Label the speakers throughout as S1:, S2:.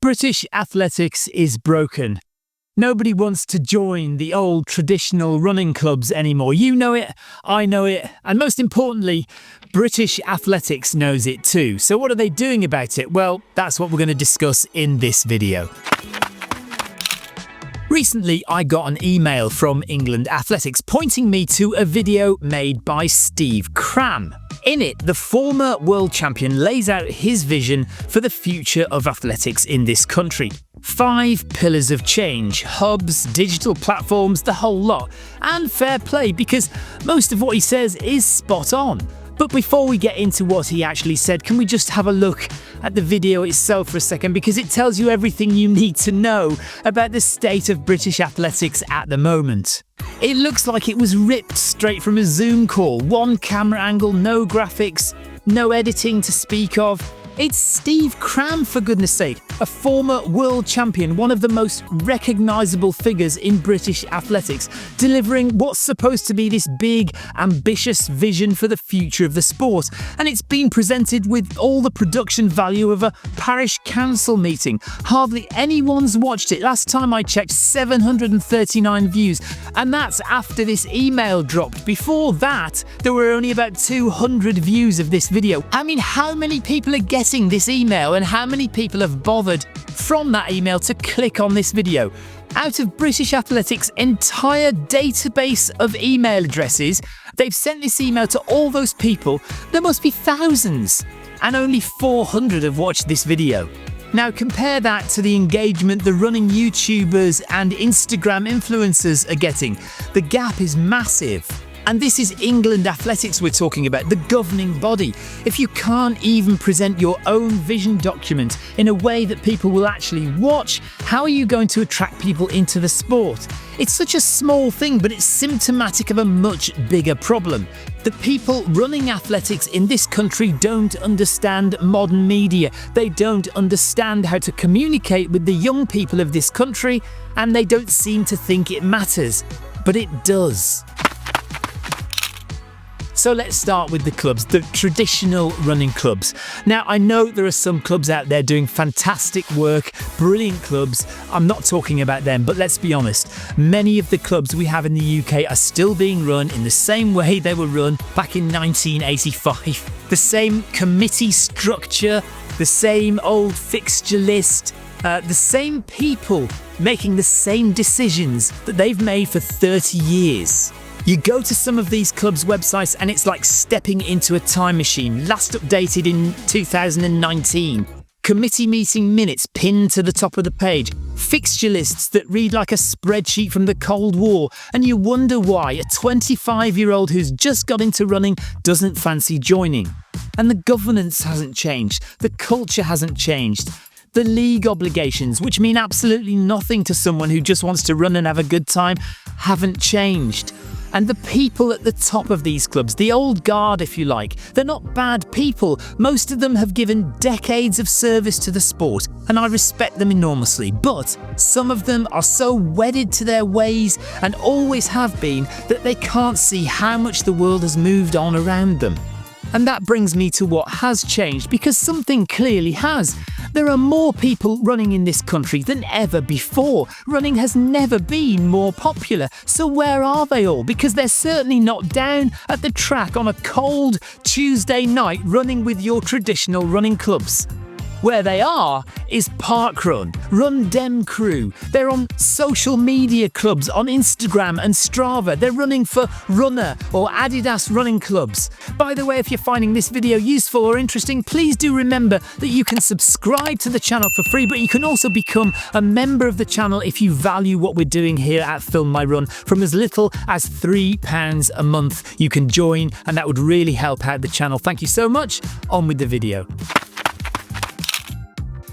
S1: British athletics is broken. Nobody wants to join the old traditional running clubs anymore. You know it, I know it, and most importantly, British athletics knows it too. So what are they doing about it? Well, that's what we're going to discuss in this video. Recently, I got an email from England Athletics pointing me to a video made by Steve Cram. In it, the former world champion lays out his vision for the future of athletics in this country. 5 pillars of change: hubs, digital platforms, the whole lot. And fair play, because most of what he says is spot on. But before we get into what he actually said, can we just have a look at the video itself for a second, because it tells you everything you need to know about the state of British athletics at the moment. It looks like it was ripped straight from a Zoom call. One camera angle, no graphics, no editing to speak of. It's Steve Cram, for goodness sake, a former world champion, one of the most recognisable figures in British athletics, delivering what's supposed to be this big, ambitious vision for the future of the sport. And it's been presented with all the production value of a parish council meeting. Hardly anyone's watched it. Last time I checked, 739 views. And that's after this email dropped. Before that, there were only about 200 views of this video. I mean, how many people are getting this email, and how many people have bothered from that email to click on this video? Out of British Athletics' entire database of email addresses, they've sent this email to all those people. There must be thousands, and only 400 have watched this video. Now compare that to the engagement the running YouTubers and Instagram influencers are getting. The gap is massive. And this is England Athletics we're talking about, the governing body. If you can't even present your own vision document in a way that people will actually watch, how are you going to attract people into the sport? It's such a small thing, but it's symptomatic of a much bigger problem. The people running athletics in this country don't understand modern media. They don't understand how to communicate with the young people of this country, and they don't seem to think it matters. But it does. So let's start with the clubs, the traditional running clubs. Now, I know there are some clubs out there doing fantastic work, brilliant clubs. I'm not talking about them, but let's be honest. Many of the clubs we have in the UK are still being run in the same way they were run back in 1985. The same committee structure, the same old fixture list, the same people making the same decisions that they've made for 30 years. You go to some of these clubs' websites and it's like stepping into a time machine, last updated in 2019. Committee meeting minutes pinned to the top of the page, fixture lists that read like a spreadsheet from the Cold War, and you wonder why a 25-year-old who's just got into running doesn't fancy joining. And the governance hasn't changed, the culture hasn't changed. The league obligations, which mean absolutely nothing to someone who just wants to run and have a good time, haven't changed. And the people at the top of these clubs, the old guard if you like, they're not bad people. Most of them have given decades of service to the sport, and I respect them enormously. But some of them are so wedded to their ways, and always have been, that they can't see how much the world has moved on around them. And that brings me to what has changed, because something clearly has. There are more people running in this country than ever before. Running has never been more popular. So where are they all? Because they're certainly not down at the track on a cold Tuesday night running with your traditional running clubs. Where they are is parkrun, Run Dem Crew. They're on social media clubs on Instagram and Strava. They're running for Runner or Adidas running clubs. By the way, if you're finding this video useful or interesting, please do remember that you can subscribe to the channel for free, but you can also become a member of the channel if you value what we're doing here at Film My Run. From as little as £3 a month, you can join, and that would really help out the channel. Thank you so much. On with the video.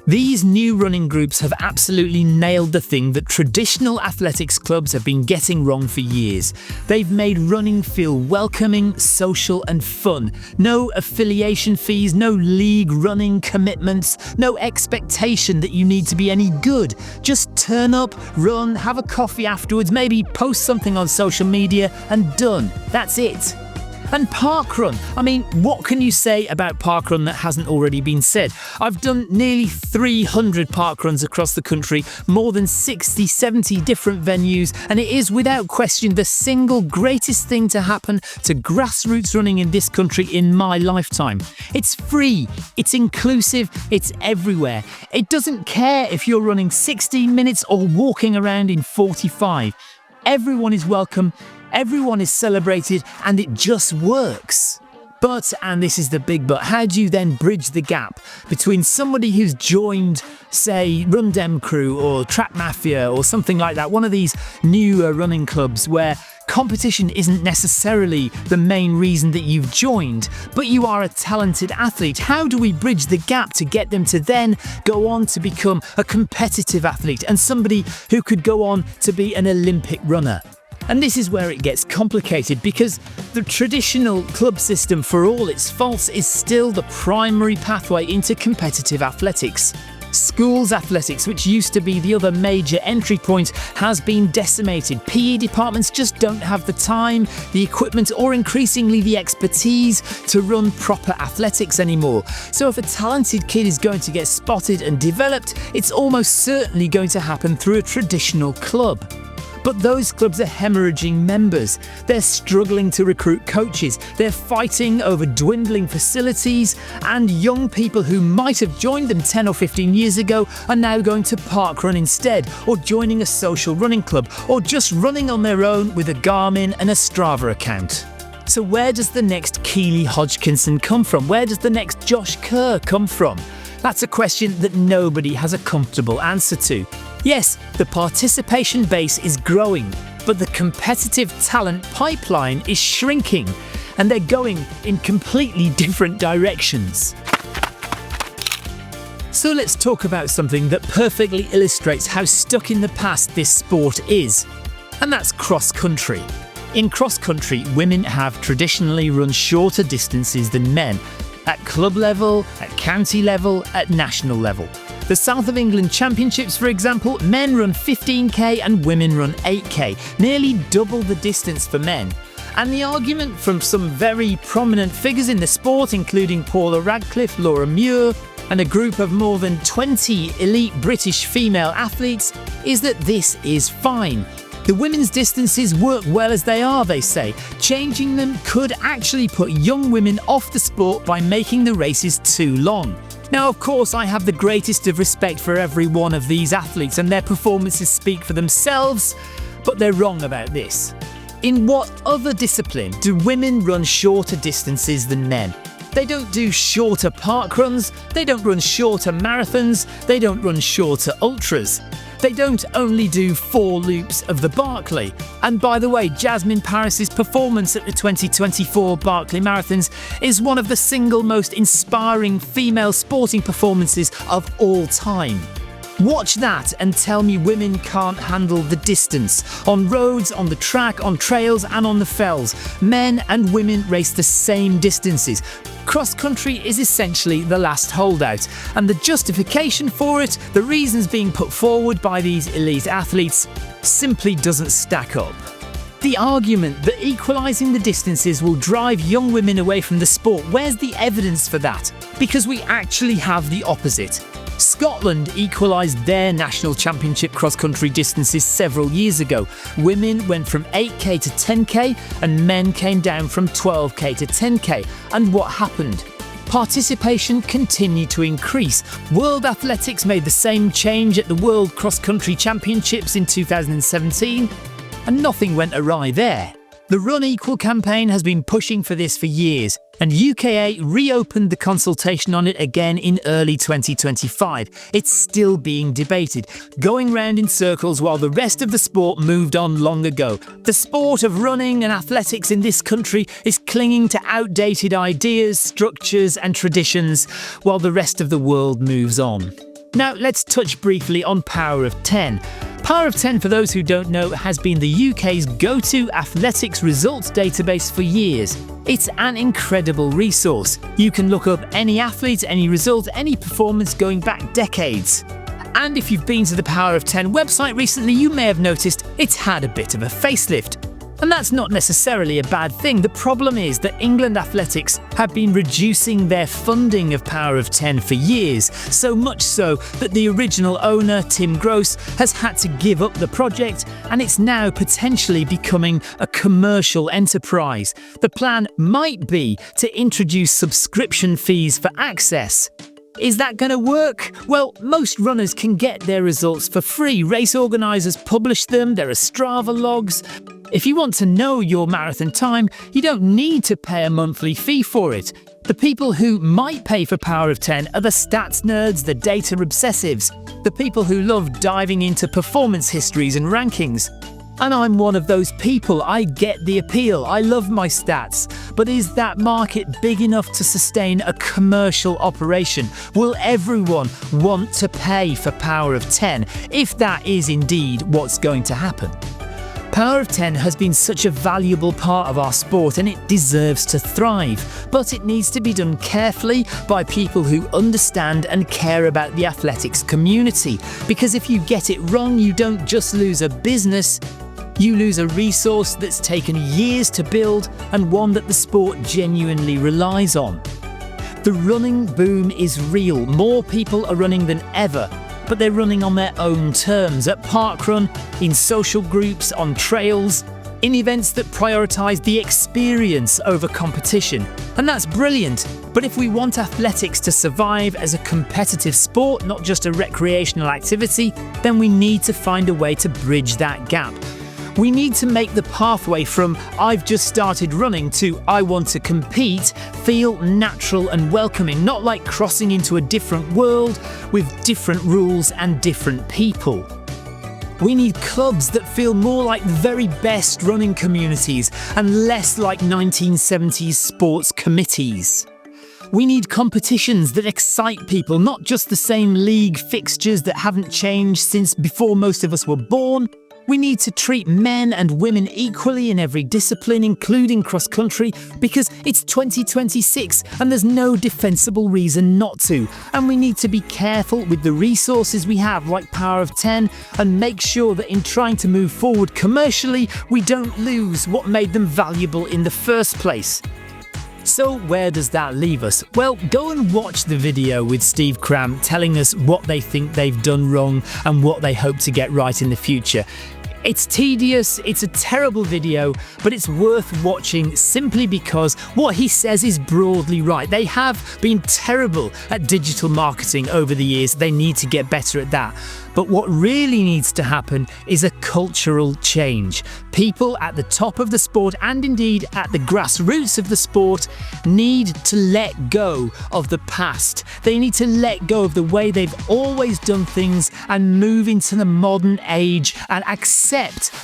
S1: These new running groups have absolutely nailed the thing that traditional athletics clubs have been getting wrong for years. They've made running feel welcoming, social and fun. No affiliation fees, no league running commitments, no expectation that you need to be any good. Just turn up, run, have a coffee afterwards, maybe post something on social media and done. That's it. And parkrun. I mean, what can you say about parkrun that hasn't already been said? I've done nearly 300 parkruns across the country, more than 60, 70 different venues, and it is without question the single greatest thing to happen to grassroots running in this country in my lifetime. It's free, it's inclusive, it's everywhere. It doesn't care if you're running 16 minutes or walking around in 45. Everyone is welcome, everyone is celebrated, and it just works. But, and this is the big but, how do you then bridge the gap between somebody who's joined, say, Run Dem Crew or Track Mafia or something like that, one of these new running clubs where competition isn't necessarily the main reason that you've joined, but you are a talented athlete? How do we bridge the gap to get them to then go on to become a competitive athlete and somebody who could go on to be an Olympic runner? And this is where it gets complicated, because the traditional club system, for all its faults, is still the primary pathway into competitive athletics. Schools athletics, which used to be the other major entry point, has been decimated. PE departments just don't have the time, the equipment, or increasingly the expertise to run proper athletics anymore. So if a talented kid is going to get spotted and developed, it's almost certainly going to happen through a traditional club. But those clubs are hemorrhaging members. They're struggling to recruit coaches. They're fighting over dwindling facilities, and young people who might have joined them 10 or 15 years ago are now going to parkrun instead, or joining a social running club, or just running on their own with a Garmin and a Strava account. So where does the next Keely Hodgkinson come from? Where does the next Josh Kerr come from? That's a question that nobody has a comfortable answer to. Yes, the participation base is growing, but the competitive talent pipeline is shrinking, and they're going in completely different directions. So let's talk about something that perfectly illustrates how stuck in the past this sport is, and that's cross-country. In cross-country, women have traditionally run shorter distances than men, at club level, at county level, at national level. The South of England Championships, for example, men run 15k and women run 8k, nearly double the distance for men. And the argument from some very prominent figures in the sport, including Paula Radcliffe, Laura Muir, and a group of more than 20 elite British female athletes, is that this is fine. The women's distances work well as they are, they say. Changing them could actually put young women off the sport by making the races too long. Now, of course, I have the greatest of respect for every one of these athletes, and their performances speak for themselves, but they're wrong about this. In what other discipline do women run shorter distances than men? They don't do shorter parkruns, they don't run shorter marathons, they don't run shorter ultras. They don't only do 4 loops of the Barclay. And by the way, Jasmine Paris's performance at the 2024 Barclay Marathons is one of the single most inspiring female sporting performances of all time. Watch that and tell me women can't handle the distance. On roads, on the track, on trails and on the fells, men and women race the same distances. Cross-country is essentially the last holdout, and the justification for it, the reasons being put forward by these elite athletes, simply doesn't stack up. The argument that equalising the distances will drive young women away from the sport, where's the evidence for that? Because we actually have the opposite. Scotland equalised their national championship cross-country distances several years ago. Women went from 8k to 10k and men came down from 12k to 10k. And what happened? Participation continued to increase. World Athletics made the same change at the World Cross-Country Championships in 2017, and nothing went awry there. The Run Equal campaign has been pushing for this for years, and UKA reopened the consultation on it again in early 2025. It's still being debated, going round in circles while the rest of the sport moved on long ago. The sport of running and athletics in this country is clinging to outdated ideas, structures and traditions while the rest of the world moves on. Now let's touch briefly on Power of 10. Power of 10, for those who don't know, has been the UK's go-to athletics results database for years. It's an incredible resource. You can look up any athlete, any result, any performance going back decades. And if you've been to the Power of 10 website recently, you may have noticed it's had a bit of a facelift. And that's not necessarily a bad thing. The problem is that England Athletics have been reducing their funding of Power of 10 for years, so much so that the original owner, Tim Gross, has had to give up the project, and it's now potentially becoming a commercial enterprise. The plan might be to introduce subscription fees for access. Is that going to work? Well, most runners can get their results for free. Race organisers publish them, there are Strava logs. If you want to know your marathon time, you don't need to pay a monthly fee for it. The people who might pay for Power of 10 are the stats nerds, the data obsessives, the people who love diving into performance histories and rankings. And I'm one of those people. I get the appeal. I love my stats. But is that market big enough to sustain a commercial operation? Will everyone want to pay for Power of 10 if that is indeed what's going to happen? Power of 10 has been such a valuable part of our sport and it deserves to thrive, but it needs to be done carefully by people who understand and care about the athletics community. Because if you get it wrong, you don't just lose a business, you lose a resource that's taken years to build and one that the sport genuinely relies on. The running boom is real. More people are running than ever, but they're running on their own terms, at parkrun, in social groups, on trails, in events that prioritise the experience over competition. And that's brilliant. But if we want athletics to survive as a competitive sport, not just a recreational activity, then we need to find a way to bridge that gap. We need to make the pathway from "I've just started running" to "I want to compete" feel natural and welcoming, not like crossing into a different world with different rules and different people. We need clubs that feel more like the very best running communities and less like 1970s sports committees. We need competitions that excite people, not just the same league fixtures that haven't changed since before most of us were born. We need to treat men and women equally in every discipline, including cross-country, because it's 2026 and there's no defensible reason not to. And we need to be careful with the resources we have, like Power of 10, and make sure that in trying to move forward commercially, we don't lose what made them valuable in the first place. So where does that leave us? Well, go and watch the video with Steve Cram telling us what they think they've done wrong and what they hope to get right in the future. It's tedious, it's a terrible video, but it's worth watching simply because what he says is broadly right. They have been terrible at digital marketing over the years. They need to get better at that. But what really needs to happen is a cultural change. People at the top of the sport, and indeed at the grassroots of the sport, need to let go of the past. They need to let go of the way they've always done things and move into the modern age and accept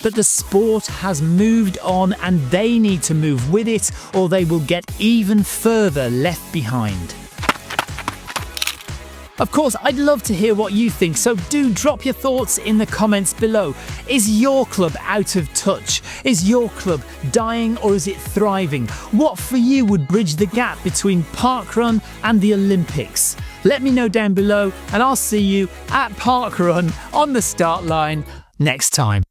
S1: that the sport has moved on and they need to move with it, or they will get even further left behind. Of course, I'd love to hear what you think, so do drop your thoughts in the comments below. Is your club out of touch? Is your club dying or is it thriving? What for you would bridge the gap between parkrun and the Olympics? Let me know down below and I'll see you at parkrun on the start line next time.